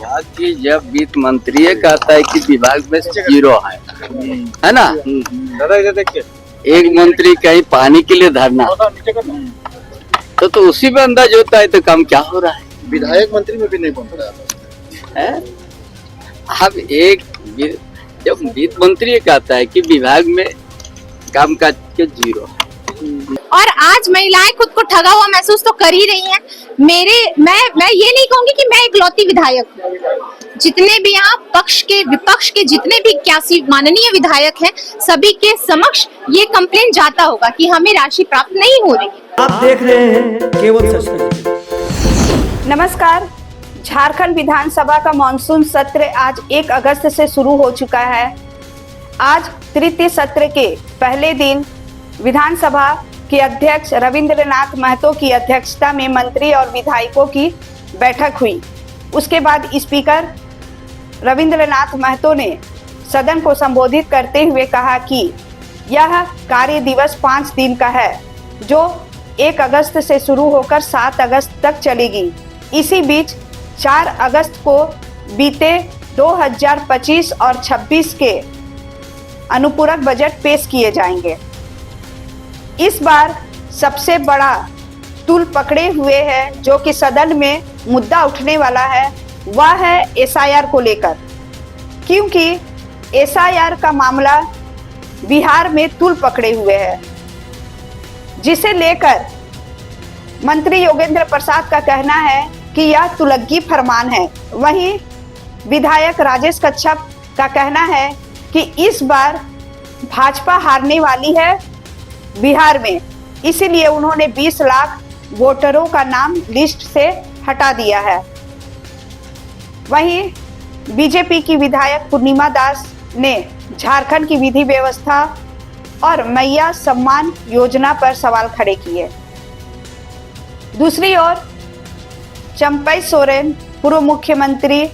कि जब वित्त मंत्री कहता है कि विभाग में जीरो है ना, एक मंत्री कहीं पानी के लिए धरना, तो उसी में अंदाज होता है तो काम क्या हो रहा है। विधायक मंत्री में भी नहीं बन रहा है। अब एक जब वित्त मंत्री कहता है कि विभाग में काम काज के जीरो, और आज महिलाएं खुद को ठगा हुआ महसूस तो कर ही रही हैं। मैं ये नहीं कहूंगी कि मैं इकलौती विधायक हूँ। जितने भी यहाँ पक्ष के विपक्ष के जितने भी 81 माननीय विधायक हैं, सभी के समक्ष ये कंप्लेंट जाता होगा कि हमें राशि प्राप्त नहीं हो रही। आप देख रहे हैं केवल सच। नमस्कार। झारखंड विधानसभा का मानसून सत्र आज 1 अगस्त से शुरू हो चुका है। आज तृतीय सत्र के पहले दिन विधानसभा के अध्यक्ष रविंद्रनाथ महतो की अध्यक्षता में मंत्री और विधायकों की बैठक हुई। उसके बाद स्पीकर रविंद्रनाथ महतो ने सदन को संबोधित करते हुए कहा कि यह कार्य दिवस 5 दिन का है, जो 1 अगस्त से शुरू होकर 7 अगस्त तक चलेगी। इसी बीच 4 अगस्त को बीते 2025 और 26 के अनुपूरक बजट पेश किए जाएंगे। इस बार सबसे बड़ा तूल पकड़े हुए है जो कि सदन में मुद्दा उठने वाला है, वह है एसआईआर को लेकर, क्योंकि एसआईआर का मामला बिहार में तूल पकड़े हुए है, जिसे लेकर मंत्री योगेंद्र प्रसाद का कहना है कि यह तुलग्गी फरमान है। वहीं विधायक राजेश कच्छप का कहना है कि इस बार भाजपा हारने वाली है बिहार में, इसीलिए उन्होंने 20 लाख वोटरों का नाम लिस्ट से हटा दिया है। वहीं बीजेपी की विधायक पूर्णिमा दास ने झारखंड की विधि व्यवस्था और मैया सम्मान योजना पर सवाल खड़े किए। दूसरी ओर चंपई सोरेन, पूर्व मुख्यमंत्री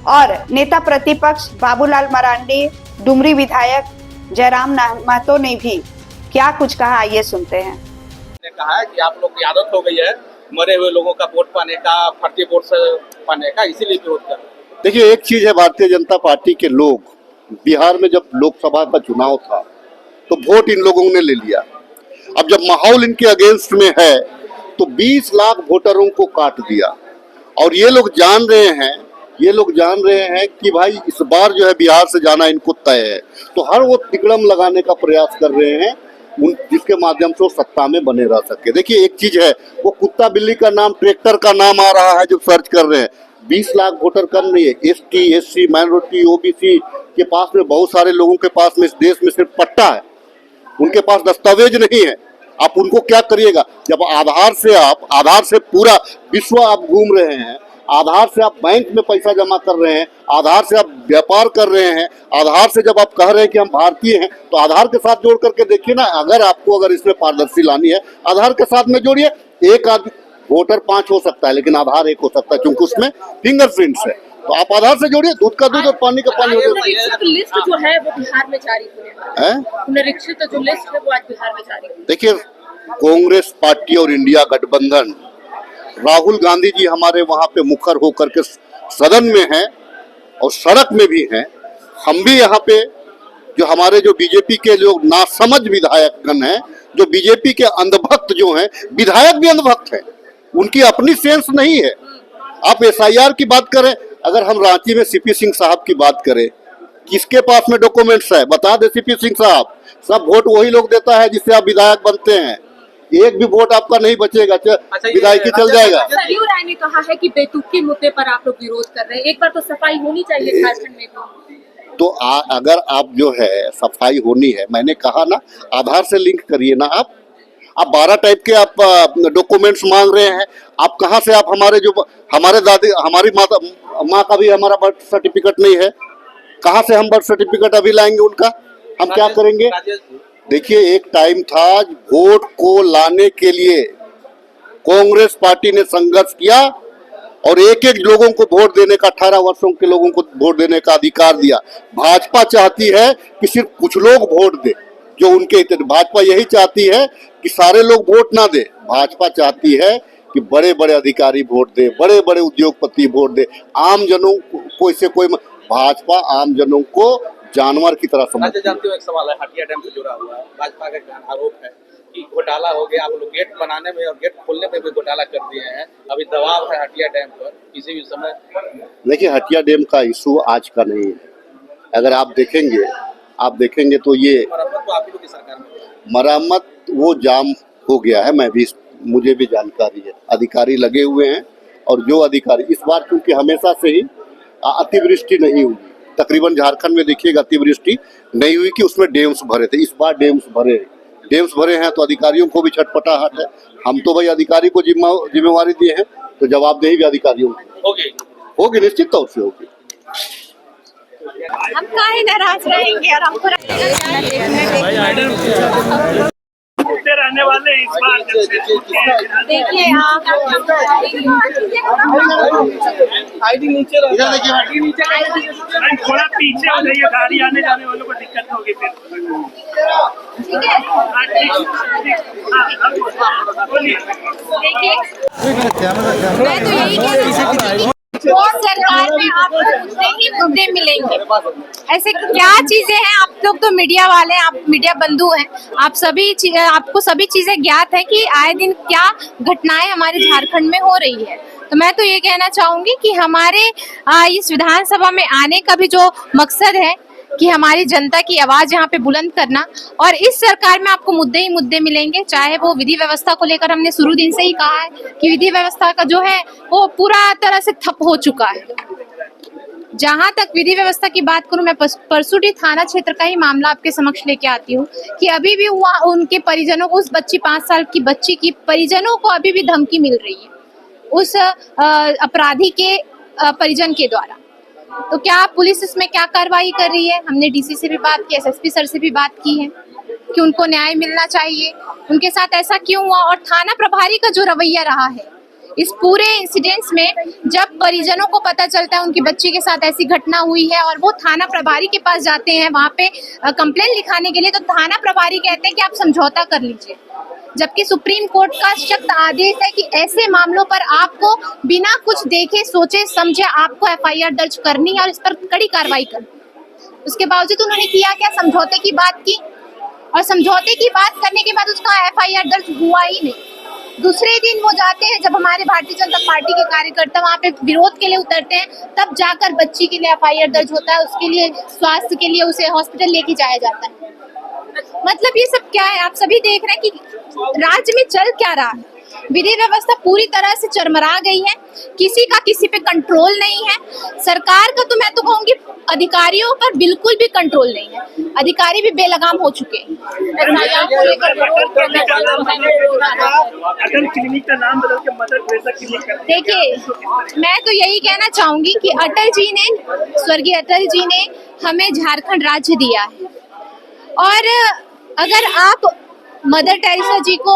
और नेता प्रतिपक्ष बाबूलाल मरांडी, डुमरी विधायक जयराम महतो ने भी क्या कुछ कहा, ये सुनते हैं। ने कहा है कि आप लोग की आदत हो गई है मरे हुए लोगों का वोट पाने का, फर्जी वोट से पाने का, इसीलिए विरोध कर रहे हैं। देखिए, एक चीज है, भारतीय जनता पार्टी के लोग बिहार में जब लोकसभा का चुनाव था तो वोट इन लोगों ने ले लिया। अब जब माहौल इनके अगेंस्ट में है तो 20 लाख वोटरों को काट दिया। और ये लोग जान रहे हैं कि भाई इस बार जो है बिहार से जाना इनको तय है, तो हर वो तिकड़म लगाने का प्रयास कर रहे हैं जिसके माध्यम से वो सत्ता में बने रह सके। देखिए, एक चीज है, वो कुत्ता बिल्ली का नाम, ट्रैक्टर का नाम आ रहा है जब सर्च कर रहे हैं। 20 लाख वोटर कम नहीं है। एसटी, एससी, माइनॉरिटी, ओबीसी के पास में, बहुत सारे लोगों के पास में इस देश में सिर्फ पट्टा है, उनके पास दस्तावेज नहीं है। आप उनको क्या करिएगा? जब आधार से पूरा विश्व आप घूम रहे हैं, आधार से आप बैंक में पैसा जमा कर रहे हैं, आधार से आप व्यापार कर रहे हैं, आधार से जब आप कह रहे हैं कि हम भारतीय हैं, तो आधार के साथ जोड़ करके देखिए ना। अगर इसमें पारदर्शी लानी है, आधार के साथ में जोड़िए। एक आदमी वोटर 5 हो सकता है, लेकिन आधार 1 हो सकता है, क्योंकि उसमें फिंगरप्रिंट्स है। तो आप आधार से जोड़िए, दूध का दूध और पानी का पानी हो जाए। लिस्ट जो है वो बिहार में जारी होने वाला है। पुनरीक्षित जो लिस्ट है वो आज बिहार में जारी होगी। देखिए, कांग्रेस पार्टी और इंडिया गठबंधन, राहुल गांधी जी हमारे वहां पे मुखर होकर के सदन में हैं और सड़क में भी हैं। हम भी यहाँ पे जो हमारे जो बीजेपी के लोग नासमझ विधायकगण हैं, जो बीजेपी के अंधभक्त जो हैं, विधायक भी अंधभक्त हैं, उनकी अपनी सेंस नहीं है। आप एसआईआर की बात करें, अगर हम रांची में सीपी सिंह साहब की बात करें, किसके पास में डॉक्यूमेंट्स है? बता दे सीपी सिंह साहब। सब वोट वही लोग देता है जिससे आप विधायक बनते हैं। एक भी वोट आपका नहीं बचेगा, विधायकी चल जाएगा। सरयू राय ने कहा है कि बेतुकी मुद्दे पर आप लोग विरोध कर रहे हैं, एक बार तो सफाई होनी चाहिए झारखंड में भी। तो अगर आप जो है सफाई होनी है, मैंने कहा ना, आधार से लिंक करिए ना। आप 12 टाइप के आप डॉक्यूमेंट्स मांग रहे हैं। आप कहाँ से, आप हमारे दादी, हमारी माँ का भी हमारा बर्थ सर्टिफिकेट नहीं है, कहाँ से हम बर्थ सर्टिफिकेट अभी लाएंगे उनका? हम क्या करेंगे? देखिए, एक टाइम था वोट को लाने के लिए कांग्रेस पार्टी ने संघर्ष किया और एक एक लोगों को वोट देने का, 18 वर्षों के लोगों को वोट देने का अधिकार दिया। भाजपा चाहती है कि सिर्फ कुछ लोग वोट दे जो उनके, भाजपा यही चाहती है कि सारे लोग वोट ना दे। भाजपा चाहती है कि बड़े बड़े अधिकारी वोट दे, बड़े बड़े उद्योगपति वोट दे, आम जनों को इससे कोई भाजपा आम जनों को जानवर की तरह अच्छा, समझती है। जानते हो एक सवाल है हटिया डैम से जुड़ा हुआ है। भाजपा का एक आरोप है कि घोटाला हो गया, आप लोग गेट बनाने में और गेट खोलने में भी घोटाला कर दिए हैं। अभी दबाव है हटिया डैम पर, किसी भी समय। देखिए, हटिया डैम का इशू आज का नहीं है। अगर आप देखेंगे तो ये मरम्मत तो आप ही लोग की सरकार में हुआ है। मरम्मत वो जाम हो गया है, मुझे भी जानकारी है, अधिकारी लगे हुए हैं। और जो अधिकारी इस बार, क्योंकि हमेशा से ही अतिवृष्टि नहीं हुई, तकरीबन झारखंड में देखिएगा अतिवृष्टि नहीं हुई कि उसमें डैम्स भरे थे। इस बार डैम्स भरे हैं तो अधिकारियों को भी छटपटाहट है। हम तो भाई अधिकारी को जिम्मेवारी दिए हैं, तो जवाबदेही भी अधिकारियों की होगी, निश्चित तौर से होगी। हम काहे नाराज रहेंगे और हमको रहने वाले इस बार देखिए आईडी नीचे रहो। इधर देखिए, आईडी नीचे थोड़ा पीछे हो जाइए, गाड़ी आने जाने वालों को दिक्कत होगी फिर। ठीक है, देखिए मैं तो यही कहना चाहूंगी कि सरकार में आपको मुद्दे ही मुद्दे मिलेंगे। ऐसे क्या चीजें हैं, आप लोग तो मीडिया वाले हैं, आप मीडिया बंधु हैं, आपको सभी चीजें ज्ञात है कि आए दिन क्या घटनाएं हमारे झारखंड में हो रही है। तो मैं तो ये कहना चाहूंगी कि हमारे इस विधानसभा में आने का भी जो मकसद है कि हमारी जनता की आवाज यहाँ पे बुलंद करना, और इस सरकार में आपको मुद्दे ही मुद्दे मिलेंगे। चाहे वो विधि व्यवस्था को लेकर, हमने शुरू दिन से ही कहा है कि विधि व्यवस्था का जो है वो पूरा तरह से ठप हो चुका है। जहां तक विधि व्यवस्था की बात करूं, मैं परसुडी थाना क्षेत्र का ही मामला आपके समक्ष लेके आती हूँ कि अभी भी उनके परिजनों को, उस बच्ची 5 साल की बच्ची की परिजनों को अभी भी धमकी मिल रही है उस अपराधी के परिजन के द्वारा। तो क्या पुलिस इसमें क्या कार्रवाई कर रही है? हमने डीसी से भी बात की, एसएसपी सर से भी बात की है कि उनको न्याय मिलना चाहिए, उनके साथ ऐसा क्यों हुआ। और थाना प्रभारी का जो रवैया रहा है इस पूरे इंसिडेंट्स में, जब परिजनों को पता चलता है उनकी बच्ची के साथ ऐसी घटना हुई है और वो थाना प्रभारी के पास जाते हैं वहां पे कंप्लेंट लिखाने के लिए, तो थाना प्रभारी कहते हैं कि आप समझौता कर लीजिए, जबकि सुप्रीम कोर्ट का सख्त आदेश है कि ऐसे मामलों पर आपको बिना कुछ देखे सोचे समझे आपको एफआईआर दर्ज करनी है और इस पर कड़ी कार्रवाई करनी। उसके बावजूद उन्होंने किया क्या? समझौते की बात की, और समझौते की बात करने के बाद उसका एफआईआर दर्ज हुआ ही नहीं। दूसरे दिन वो जाते हैं, जब हमारे भारतीय जनता पार्टी के कार्यकर्ता वहाँ पे विरोध के लिए उतरते हैं, तब जाकर बच्ची के लिए एफआईआर दर्ज होता है, उसके लिए स्वास्थ्य के लिए उसे हॉस्पिटल लेके जाया जाता है। मतलब ये सब क्या है? आप सभी देख रहे हैं कि राज्य में चल क्या रहा है। विधि व्यवस्था पूरी तरह से चरमरा गई है, किसी का किसी पे कंट्रोल नहीं है। सरकार का तो मैं तो कहूँगी अधिकारियों पर बिल्कुल भी कंट्रोल नहीं है, अधिकारी भी बेलगाम हो चुके हैं। देखिए, मैं तो यही कहना चाहूंगी कि स्वर्गीय अटल जी ने हमें झारखंड राज्य दिया है, और अगर आप मदर टेरेसा जी को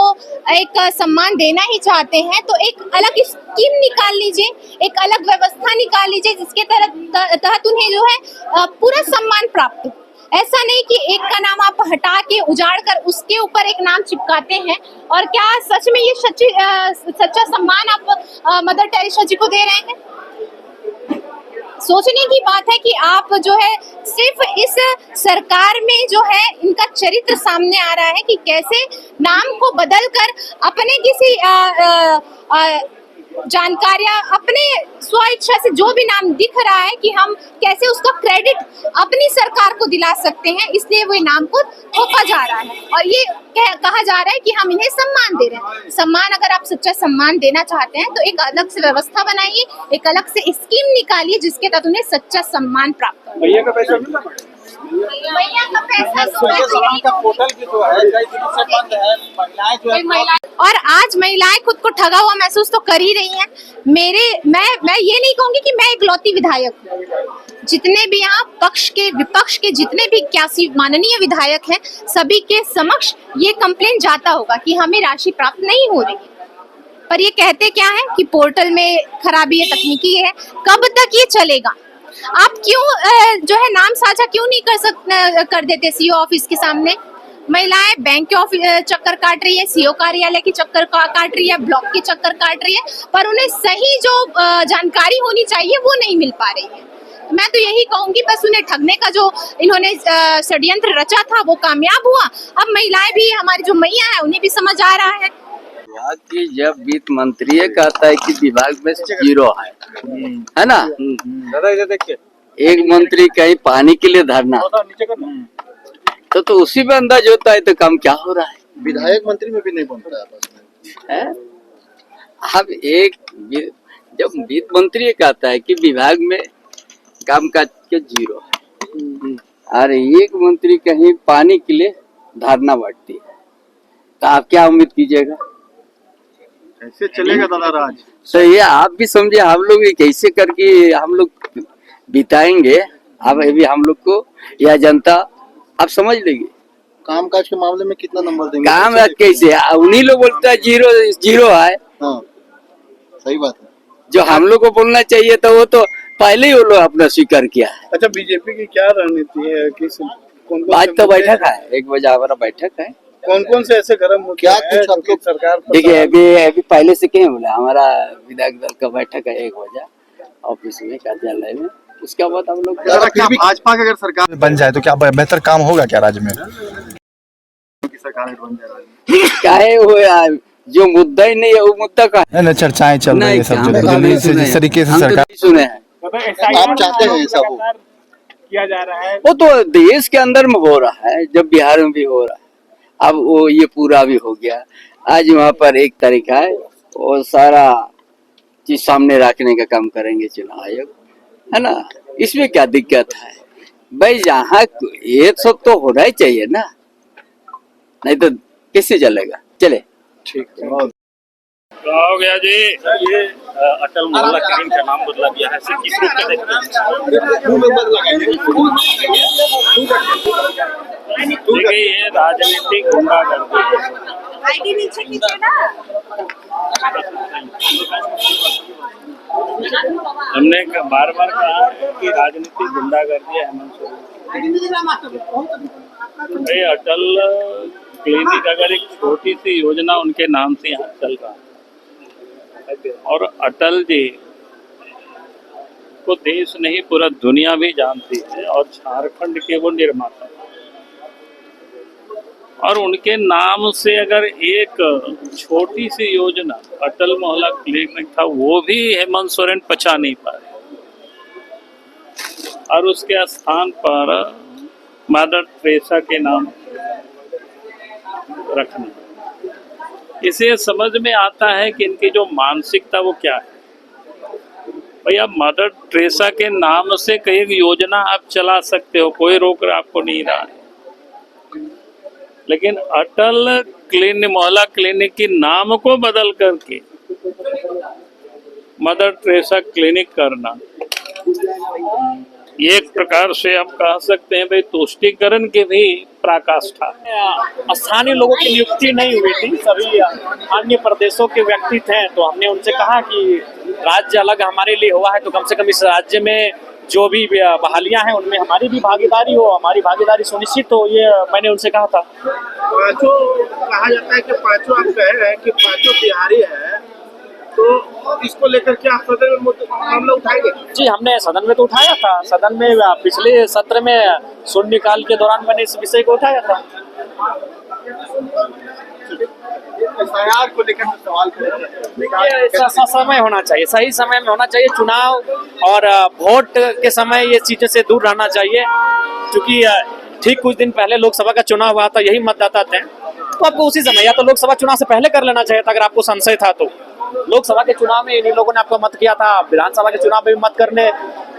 एक सम्मान देना ही चाहते हैं तो एक अलग स्कीम निकाल लीजिए, एक अलग व्यवस्था निकाल लीजिए जिसके तहत उन्हें जो है पूरा सम्मान प्राप्त हो। ऐसा नहीं कि एक का नाम आप हटा के उजाड़ कर उसके ऊपर एक नाम चिपकाते हैं। और क्या सच में ये सच्चा सम्मान आप मदर टेरेसा जी को दे रहे हैं? सोचने की बात है कि आप जो है सिर्फ इस सरकार में जो है इनका चरित्र सामने आ रहा है कि कैसे नाम को बदलकर अपने किसी जानकारियां, अपने स्व इच्छा से जो भी नाम दिख रहा है कि हम कैसे उसका क्रेडिट अपनी सरकार को दिला सकते हैं, इसलिए वो नाम को थोपा जा रहा है और ये कहा जा रहा है कि हम इन्हें सम्मान दे रहे हैं। सम्मान, अगर आप सच्चा सम्मान देना चाहते हैं तो एक अलग से व्यवस्था बनाइए, एक अलग से स्कीम निकालिए जिसके तहत उन्हें सच्चा सम्मान प्राप्त हो। भैया का पैसा मिला? भैया का पैसा का पोर्टल भी जो है कई दिनों से बंद है, महिलाएं जो है, और आज महिलाएं खुद को ठगा हुआ महसूस तो कर ही रही हैं। मैं ये नहीं कहूंगी कि मैं इकलौती विधायक हूँ, जितने भी यहाँ पक्ष के विपक्ष के जितने भी 81 माननीय विधायक हैं, सभी के समक्ष ये कंप्लेन जाता होगा कि हमें राशि प्राप्त नहीं हो रही है। पर ये कहते क्या है कि पोर्टल में खराबी है, तकनीकी है। कब तक ये चलेगा? आप क्यों जो है नाम साझा क्यों नहीं कर देते सीओ ऑफिस के सामने? महिलाएं बैंक के ऑफिस चक्कर काट रही है, सीओ कार्यालय की चक्कर काट रही है, ब्लॉक की चक्कर काट रही है, पर उन्हें सही जो जानकारी होनी चाहिए वो नहीं मिल पा रही है। मैं तो यही कहूंगी बस उन्हें ठगने का जो इन्होंने षड्यंत्र रचा था वो कामयाब हुआ। अब महिलाएं भी, हमारी जो मैया है उन्हें भी समझ आ रहा है। विभाग की जब वित्त मंत्री कहता है कि विभाग में जीरो है ना, दादा इधर देखिए, एक मंत्री कहीं पानी के लिए धरना, नीचे करना। तो उसी में अंदाज होता है तो काम क्या हो रहा है। विधायक मंत्री में भी नहीं बनता है आपस में। है? अब जब वित्त मंत्री कहता है कि विभाग में काम काज के जीरो है, और एक मंत्री कहीं पानी के लिए धरना बैठती है, तो आप क्या उम्मीद कीजिएगा? ऐसे चलेगा दादा राज? तो ये आप भी समझे, हम लोग ये कैसे करके हम लोग बिताएंगे। अब अभी हम लोग को यह जनता आप समझ लेगी। काम काज के मामले में कितना नंबर देंगे? काम कैसे, उन्हीं लोग बोलता है जीरो है। हाँ, सही बात है। जो हम लोग को बोलना चाहिए तो वो तो पहले ही वो लोग अपना स्वीकार किया है। अच्छा, बीजेपी की क्या रणनीति है? किस कौन आज तो बैठक है, 1 बजे हमारा बैठक है। कौन से ऐसे गर्म हो क्या कुछ आप लोग सरकार? देखिए अभी पहले से क्या बोला, हमारा विधायक दल का बैठक है 1 बजे ऑफिस में, कार्यालय में। उसके बाद हम लोग भाजपा की अगर सरकार बन जाए तो क्या बेहतर काम होगा क्या राज्य में? सरकार बन जाए क्या है वो यार, जो मुद्दा ही नहीं है वो मुद्दा का नहीं, चर्चाएं चल रही है सब जगह जिस तरीके से सरकार सुने हैं। आप चाहते हैं ऐसा हो? किया जा रहा है। वो तो देश के अंदर में हो रहा है, जब बिहार में भी हो रहा है। अब वो ये पूरा भी हो गया। आज वहाँ पर एक तरीका है, वो सारा चीज सामने रखने का काम करेंगे चुनाव आयोग, है ना। इसमें क्या दिक्कत है भाई? जहाँ ये सब तो होना ही चाहिए ना, नहीं तो कैसे चलेगा? चले ठीक है। क्या हो गया जी? ये अटल मोहल्ला क्लीन का नाम बदला गया है, इसे किस रूप में देखते हैं? देखिए ये राजनीतिक गुंडागर्दी है। आईडी नीचे कीजिए ना। हमने बार बार कहा है कि राजनीतिक गुंडागर्दी है हेमंत सोरेन। ये अटल क्लिनिक अगर एक छोटी सी योजना उनके नाम से यहाँ चल रहा है, और अटल जी को देश नहीं पूरा दुनिया भी जानती है, और झारखंड के वो निर्माता, और उनके नाम से अगर एक छोटी सी योजना अटल मोहल्ला क्लिनिक था, वो भी हेमंत सोरेन पचा नहीं पाए, और उसके स्थान पर मदर टेरेसा के नाम रखना, इसे समझ में आता है कि इनकी जो मानसिकता वो क्या है। भैया मदर टेरेसा के नाम से कई योजना आप चला सकते हो, कोई रोक आपको नहीं रहा है, लेकिन अटल क्लिनिक मोहल्ला क्लिनिक के नाम को बदल करके मदर टेरेसा क्लिनिक करना, एक प्रकार से हम कह सकते हैं भाई तुष्टीकरण की भी पराकाष्ठा। स्थानीय लोगों की नियुक्ति नहीं हुई थी, सभी अन्य प्रदेशों के व्यक्ति थे, तो हमने उनसे कहा कि राज्य अलग हमारे लिए हुआ है तो कम से कम इस राज्य में जो भी बहालियां हैं उनमें हमारी भी भागीदारी हो, हमारी भागीदारी सुनिश्चित हो, ये मैंने उनसे कहा था। पांचों कहा जाता है कि पांचों आप कह रहे हैं कि पांचों बिहारी है, तो इसको लेकर के आप सदन में मामला उठाएंगे? जी हमने सदन में तो उठाया था, सदन में पिछले सत्र में शून्यकाल के दौरान मैंने इस विषय को उठाया था। एसआईआर को लेकर सवाल करेंगे। समय होना चाहिए, सही समय में होना चाहिए, चुनाव और वोट के समय ये चीजों से दूर रहना चाहिए, क्योंकि ठीक कुछ दिन पहले लोकसभा का चुनाव हुआ था, यही मतदाता थे, तो आपको उसी समय या तो लोकसभा चुनाव से पहले कर लेना चाहिए था अगर आपको संशय था तो। लोकसभा के चुनाव में इन्हीं लोगों ने आपको मत किया था, विधानसभा के चुनाव में भी मत करने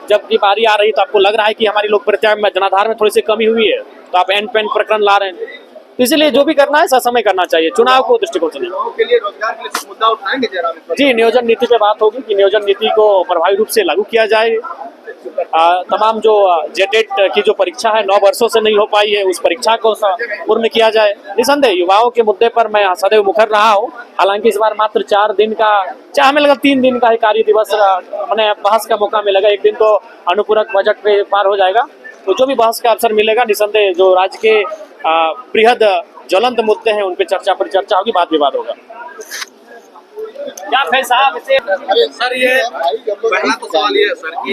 जबकि बारी आ रही तो आपको लग रहा है कि हमारी लोकप्रियता में जनाधार में थोड़ी सी कमी हुई है, तो आप एंड पेन प्रकरण ला रहे हैं। तो इसलिए जो भी करना है समय करना चाहिए, चुनाव को दृष्टिकोण से। के लिए रोजगार के लिए मुद्दा उठाएंगे जयराम? जी नियोजन नीति पे बात होगी कि नियोजन नीति को प्रभावी रूप से लागू किया जाए। तमाम जो जेटेट की जो परीक्षा है 9 वर्षों से नहीं हो पाई है, उस परीक्षा को पूर्ण किया जाए। निसंदेह युवाओं के मुद्दे पर मैं सदैव मुखर रहा हूँ, हालांकि इस बार मात्र 4 दिन का, हमें लगा 3 दिन का ही कार्य दिवस मैंने बहस का मौका मिलेगा। एक दिन तो अनुपूरक बजट पे पार हो जाएगा, तो जो भी बहस का अवसर मिलेगा निसंदेह जो राज्य के बृहद ज्वलंत मुद्दे हैं उन पे चर्चा परिचर्चा होगी, वाद विवाद होगा। क्या भाई साहब इसे सर ये पहला तो सवाल ये है सर कि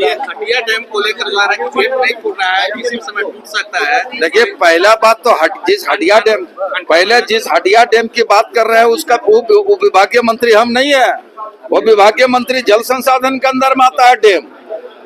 ये हटिया डैम को लेकर जो है गेट नहीं खुल रहा है, किसी भी समय टूट सकता है। देखिए पहला बात तो जिस हटिया डैम की बात कर रहे हैं उसका वो विभागीय मंत्री हम नहीं है, वो विभागीय मंत्री जल संसाधन के अंदर में आता है डैम,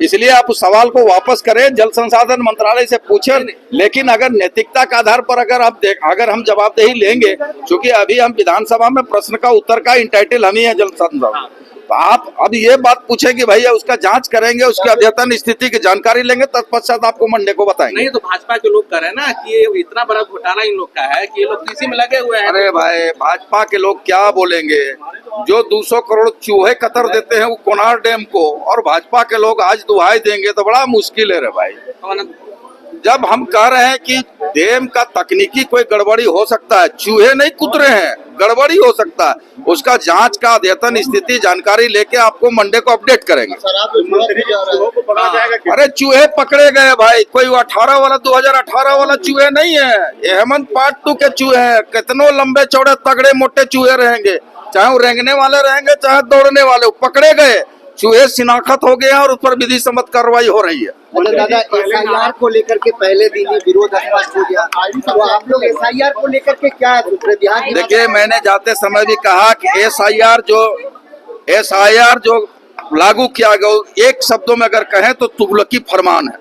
इसलिए आप उस सवाल को वापस करें, जल संसाधन मंत्रालय से पूछें। लेकिन अगर नैतिकता के आधार पर अगर हम जवाबदेही लेंगे, क्योंकि अभी हम विधानसभा में प्रश्न का उत्तर का इंटाइटल हम ही है जल संसाधन, तो आप अब ये बात पूछे कि भैया उसका जांच करेंगे, उसकी अद्यतन स्थिति की जानकारी लेंगे, तत्पश्चात आपको मंडे को बताएंगे। नहीं तो भाजपा के लोग कह रहे हैं ना कि ये इतना बड़ा घोटाला इन लोग का है कि ये लोग इसी में लगे हुए हैं। अरे भाई भाजपा के लोग क्या बोलेंगे, जो 200 करोड़ चूहे कतर देते हैं वो कोनार डैम को, और भाजपा के लोग आज दुहाई देंगे तो बड़ा मुश्किल है रे भाई। जब हम कह रहे हैं कि डैम का तकनीकी कोई गड़बड़ी हो सकता है, चूहे नहीं कूद रहे हैं, गड़बड़ी हो सकता है, उसका जांच का अद्यतन स्थिति जानकारी लेके आपको मंडे को अपडेट करेंगे। अरे चूहे पकड़े गए भाई, कोई 18 वाला 2018 वाला चूहे नहीं है, ये हेमंत पार्ट 2 के चूहे हैं। कितनों लंबे चौड़े तगड़े मोटे चूहे रहेंगे, चाहे वो रेंगने वाले रहेंगे चाहे दौड़ने वाले, पकड़े गए चूहे शिनाख्त हो गए हैं और उस पर विधि सम्मत कार्रवाई हो रही है। दादा SIR को लेकर के पहले दिन ही विरोध स्पष्ट हो गया, तो आप लोग SIR को लेकर के क्या है? देखिए मैंने जाते समय भी कहा कि SIR जो लागू किया गया, एक शब्दों में अगर कहें तो तुगलकी फरमान है।